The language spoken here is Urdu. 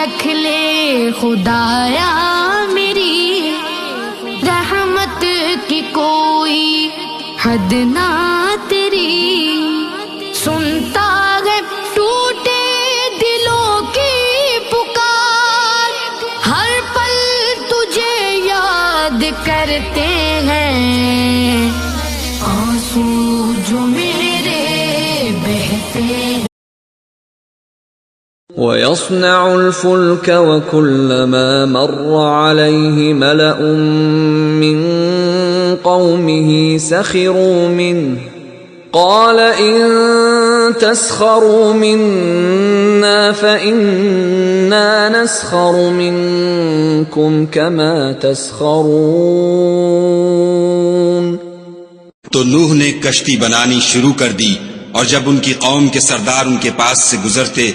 رکھ لے خدایا میری، رحمت کی کوئی حد نہ تیری، سنتا ہے ٹوٹے دلوں کی پکار، ہر پل تجھے یاد کرتے ہیں، آنسو جو میرے بہتے ہیں۔ وَيَصْنَعُ الْفُلْكَ وَكُلَّمَا مَرَّ عَلَيْهِ مَلَأٌ مِّن قَوْمِهِ سَخِرُوا مِنْهُ قَالَ إِن تَسْخَرُوا مِنَّا فَإِنَّا نَسْخَرُ مِنكُمْ كَمَا تَسْخَرُونَ۔ تو نوح نے کشتی بنانی شروع کر دی، اور جب ان کی قوم کے سردار ان کے پاس سے گزرتے